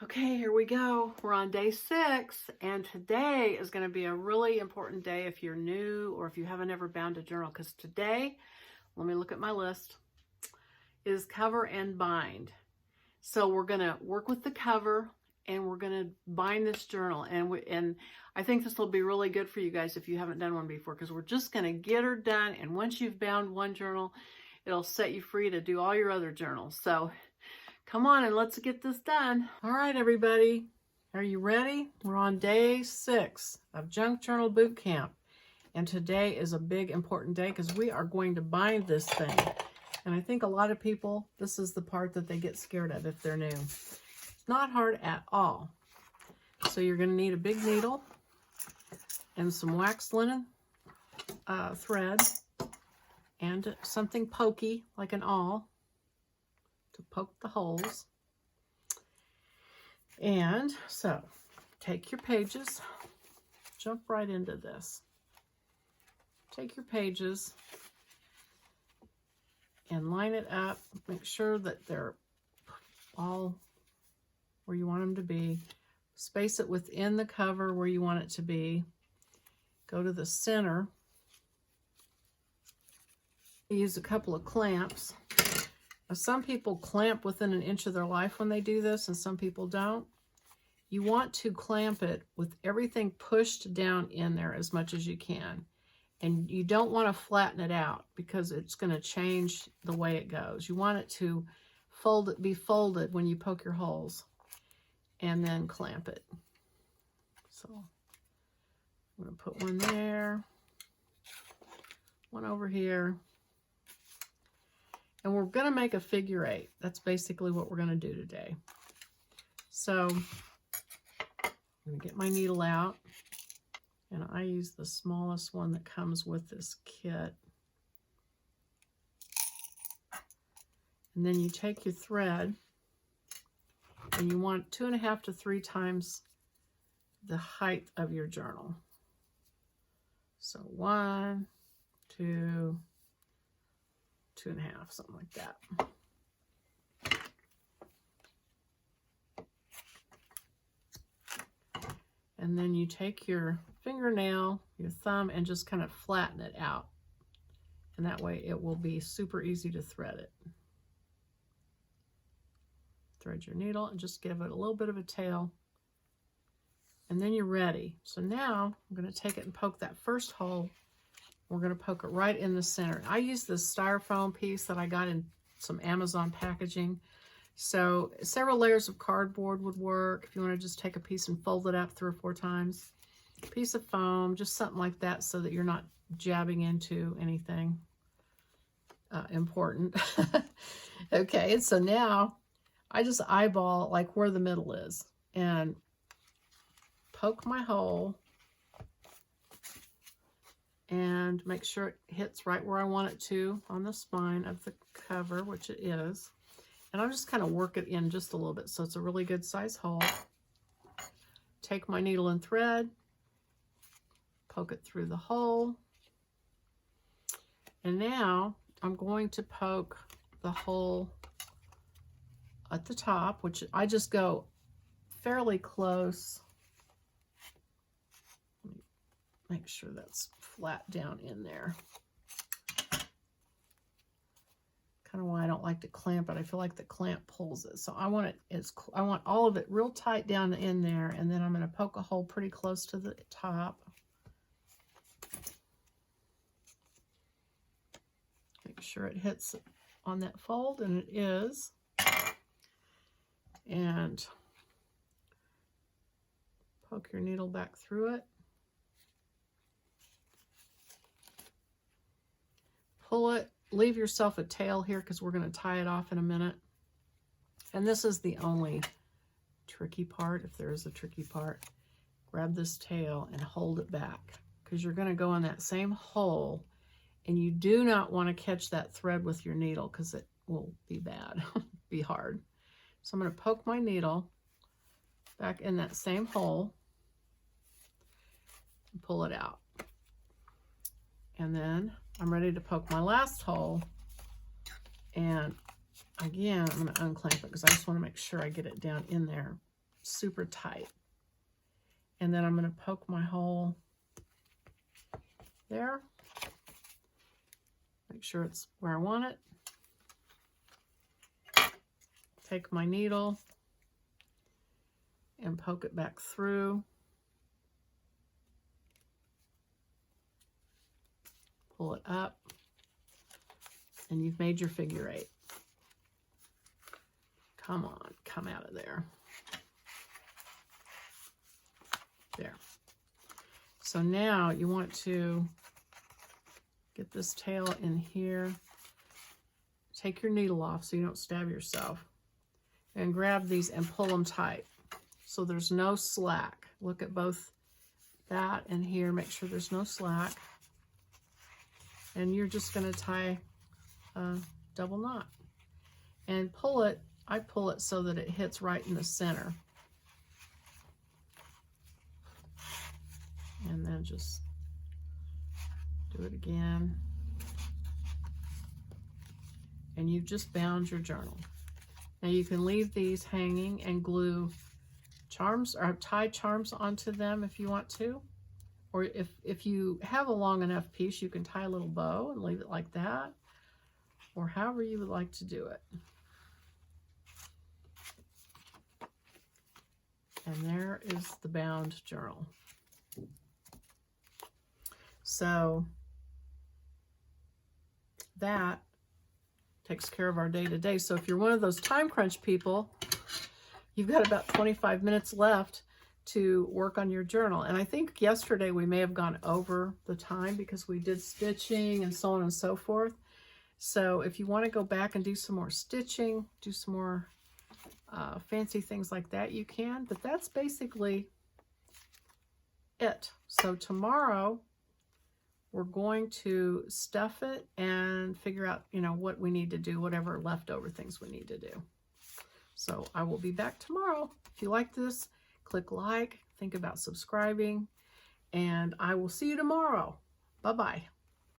Okay, here we go. We're on day 6, and today is going to be a really important day if you're new or if you haven't ever bound a journal, because today, let me look at my list, is cover and bind. So we're going to work with the cover and we're going to bind this journal, and I think this will be really good for you guys if you haven't done one before, because we're just going to get her done, and once you've bound one journal, it'll set you free to do all your other journals. So come on and let's get this done. All right, everybody, are you ready? We're on day 6 of Junk Journal Boot Camp. And today is a big important day because we are going to bind this thing. And I think a lot of people, this is the part that they get scared of if they're new. It's not hard at all. So you're going to need a big needle and some waxed linen thread and something pokey like an awl to poke the holes. And so take your pages, jump right into this. Take your pages and line it up. Make sure that they're all where you want them to be. Space it within the cover where you want it to be. Go to the center. Use a couple of clamps. Now, some people clamp within an inch of their life when they do this, and some people don't. You want to clamp it with everything pushed down in there as much as you can. And you don't want to flatten it out because it's going to change the way it goes. You want it to be folded when you poke your holes, and then clamp it. So I'm going to put one there, one over here. And we're going to make a figure 8. That's basically what we're going to do today. So I'm going to get my needle out. And I use the smallest one that comes with this kit. And then you take your thread and you want 2.5 to 3 times the height of your journal. So 1, 2, 2.5, something like that. And then you take your fingernail, your thumb, and just kind of flatten it out. And that way it will be super easy to thread it. Thread your needle and just give it a little bit of a tail. And then you're ready. So now I'm going to take it and poke that first hole. We're going to poke it right in the center. I use this styrofoam piece that I got in some Amazon packaging. So several layers of cardboard would work if you want to just take a piece and fold it up 3 or 4 times. A piece of foam, just something like that so that you're not jabbing into anything important. Okay, and so now I just eyeball like where the middle is and poke my hole and make sure it hits right where I want it to on the spine of the cover, which it is. And I'll just kind of work it in just a little bit so it's a really good size hole. Take my needle and thread, poke it through the hole. And now I'm going to poke the hole at the top, which I just go fairly close. Make sure that's flat down in there. Kind of why I don't like to clamp it. I feel like the clamp pulls it. So I want I want all of it real tight down in there, and then I'm going to poke a hole pretty close to the top. Make sure it hits on that fold, and it is. And poke your needle back through it. Pull it, leave yourself a tail here because we're going to tie it off in a minute. And this is the only tricky part, if there is a tricky part. Grab this tail and hold it back because you're going to go in that same hole, and you do not want to catch that thread with your needle because it will be bad, be hard. So I'm going to poke my needle back in that same hole and pull it out. And then I'm ready to poke my last hole, and again I'm going to unclamp it because I just want to make sure I get it down in there super tight. And then I'm going to poke my hole there. Make sure it's where I want it. Take my needle and poke it back through. Pull it up, and you've made your figure 8. Come on, come out of there. There. So now you want to get this tail in here. Take your needle off so you don't stab yourself. And grab these and pull them tight so there's no slack. Look at both that and here. Make sure there's no slack. And you're just going to tie a double knot. And pull it. I pull it so that it hits right in the center. And then just do it again. And you've just bound your journal. Now you can leave these hanging and glue charms or tie charms onto them if you want to. Or if you have a long enough piece, you can tie a little bow and leave it like that. Or however you would like to do it. And there is the bound journal. So that takes care of our day-to-day. So if you're one of those time crunch people, you've got about 25 minutes left to work on your journal. And I think yesterday we may have gone over the time because we did stitching and so on and so forth. So if you want to go back and do some more stitching, do some more fancy things like that, you can. But that's basically it. So tomorrow we're going to stuff it and figure out, you know, what we need to do, whatever leftover things we need to do. So I will be back tomorrow. If you like this, click like, think about subscribing, and I will see you tomorrow. Bye-bye.